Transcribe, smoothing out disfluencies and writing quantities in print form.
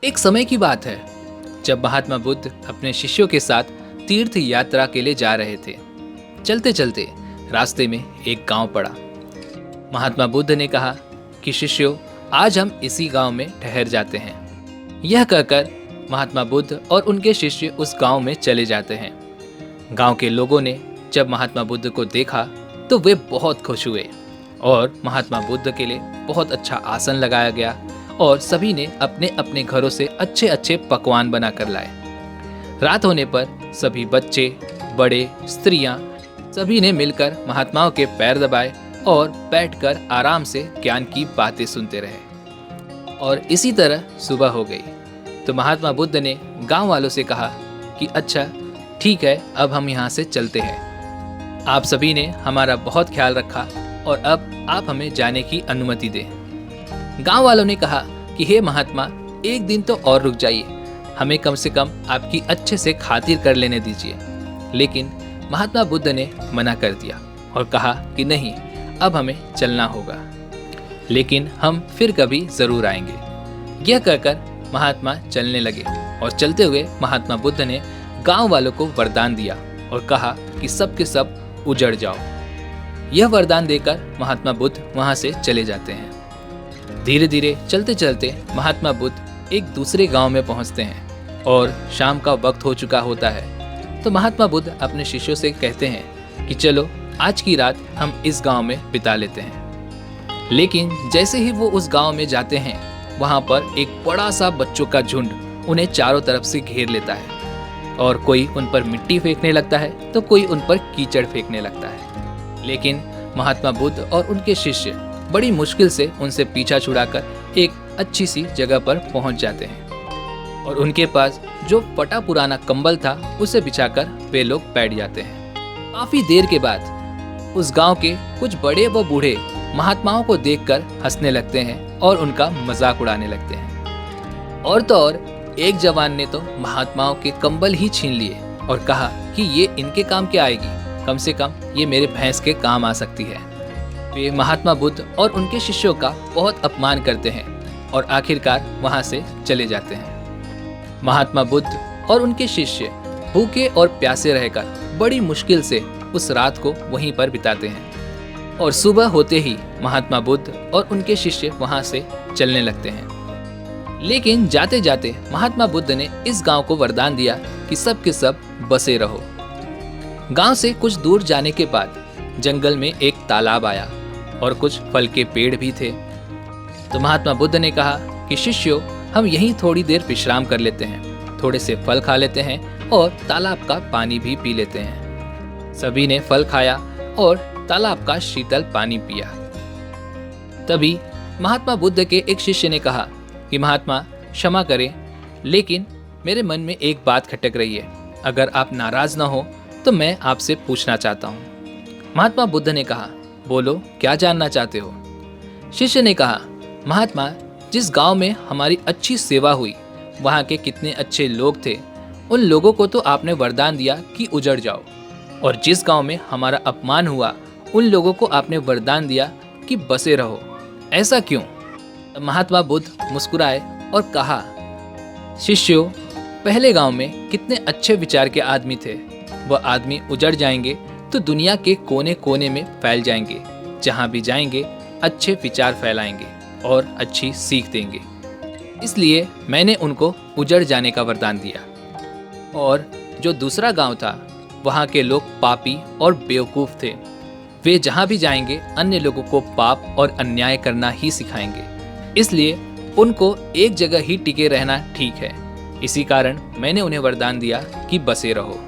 एक समय की बात है जब महात्मा बुद्ध अपने शिष्यों के साथ तीर्थ यात्रा के लिए जा रहे थे। चलते चलते रास्ते में एक गांव पड़ा। महात्मा बुद्ध ने कहा कि शिष्यों, आज हम इसी गांव में ठहर जाते हैं। यह कहकर महात्मा बुद्ध और उनके शिष्य उस गांव में चले जाते हैं। गांव के लोगों ने जब महात्मा बुद्ध को देखा तो वे बहुत खुश हुए और महात्मा बुद्ध के लिए बहुत अच्छा आसन लगाया गया और सभी ने अपने अपने घरों से अच्छे अच्छे पकवान बनाकर लाए। रात होने पर सभी बच्चे, बड़े, स्त्रियां सभी ने मिलकर महात्माओं के पैर दबाए और बैठकर आराम से ज्ञान की बातें सुनते रहे। और इसी तरह सुबह हो गई तो महात्मा बुद्ध ने गांव वालों से कहा कि अच्छा ठीक है, अब हम यहाँ से चलते हैं। आप सभी ने हमारा बहुत ख्याल रखा और अब आप हमें जाने की अनुमति दें। गांव वालों ने कहा कि हे महात्मा, एक दिन तो और रुक जाइए, हमें कम से कम आपकी अच्छे से खातिर कर लेने दीजिए। लेकिन महात्मा बुद्ध ने मना कर दिया और कहा कि नहीं, अब हमें चलना होगा, लेकिन हम फिर कभी जरूर आएंगे। यह कहकर महात्मा चलने लगे और चलते हुए महात्मा बुद्ध ने गांव वालों को वरदान दिया और कहा कि सब के सब उजड़ जाओ। यह वरदान देकर महात्मा बुद्ध वहां से चले जाते हैं। धीरे धीरे चलते चलते महात्मा बुद्ध एक दूसरे गांव में पहुंचते हैं और शाम का वक्त हो चुका होता है। तो महात्मा बुद्ध अपने शिष्यों से कहते हैं कि चलो आज की रात हम इस गांव में बिता लेते हैं। लेकिन जैसे ही वो उस गांव में जाते हैं, वहां पर एक बड़ा सा बच्चों का झुंड उन्हें चारों तरफ से घेर लेता है और कोई उन पर मिट्टी फेंकने लगता है तो कोई उन पर कीचड़ फेंकने लगता है। लेकिन महात्मा बुद्ध और उनके शिष्य बड़ी मुश्किल से उनसे पीछा छुड़ाकर एक अच्छी सी जगह पर पहुंच जाते हैं और उनके पास जो फटा पुराना कंबल था उसे बिछाकर वे लोग बैठ जाते हैं। काफी देर के बाद उस गांव के कुछ बड़े व बूढ़े महात्माओं को देखकर हंसने लगते हैं और उनका मजाक उड़ाने लगते हैं। और तो और एक जवान ने तो महात्माओं के कंबल ही छीन लिए और कहा कि ये इनके काम क्या आएगी, कम से कम ये मेरे भैंस के काम आ सकती है। वे महात्मा बुद्ध और उनके शिष्यों का बहुत अपमान करते हैं और आखिरकार वहां से चले जाते हैं। महात्मा बुद्ध और उनके शिष्य भूखे और प्यासे रहकर बड़ी मुश्किल से उस रात को वहीं पर बिताते हैं और सुबह होते ही महात्मा बुद्ध और उनके शिष्य वहां से चलने लगते हैं। लेकिन जाते जाते महात्मा बुद्ध ने इस गांव को वरदान दिया कि सब के सब बसे रहो। गांव से कुछ दूर जाने के बाद जंगल में एक तालाब आया और कुछ फल के पेड़ भी थे। तो महात्मा बुद्ध ने कहा कि शिष्यों, हम यहीं थोड़ी देर विश्राम कर लेते हैं, थोड़े से फल खा लेते हैं और तालाब का पानी भी पी लेते हैं। सभी ने फल खाया और तालाब का शीतल पानी पिया। तभी महात्मा बुद्ध के एक शिष्य ने कहा कि महात्मा क्षमा करें, लेकिन मेरे मन में एक बात खटक रही है। अगर आप नाराज ना हो तो मैं आपसे पूछना चाहता हूँ। महात्मा बुद्ध ने कहा, बोलो, क्या जानना चाहते हो? शिष्य ने कहा, महात्मा, जिस गांव में हमारी अच्छी सेवा हुई, वहाँ के कितने अच्छे लोग थे, उन लोगों को तो आपने वरदान दिया कि उजड़ जाओ, और जिस गांव में हमारा अपमान हुआ, उन लोगों को आपने वरदान दिया कि बसे रहो। ऐसा क्यों? महात्मा बुद्ध मुस्कुराए और कहा, शिष्यों, पहले गांव में कितने अच्छे विचार के आदमी थे। वह आदमी उजड़ जाएंगे तो दुनिया के कोने कोने में फैल जाएंगे। जहां भी जाएंगे अच्छे विचार फैलाएंगे और अच्छी सीख देंगे। इसलिए मैंने उनको उजड़ जाने का वरदान दिया। और जो दूसरा गांव था, वहां के लोग पापी और बेवकूफ़ थे। वे जहां भी जाएंगे अन्य लोगों को पाप और अन्याय करना ही सिखाएंगे। इसलिए उनको एक जगह ही टिके रहना ठीक है। इसी कारण मैंने उन्हें वरदान दिया कि बसे रहो।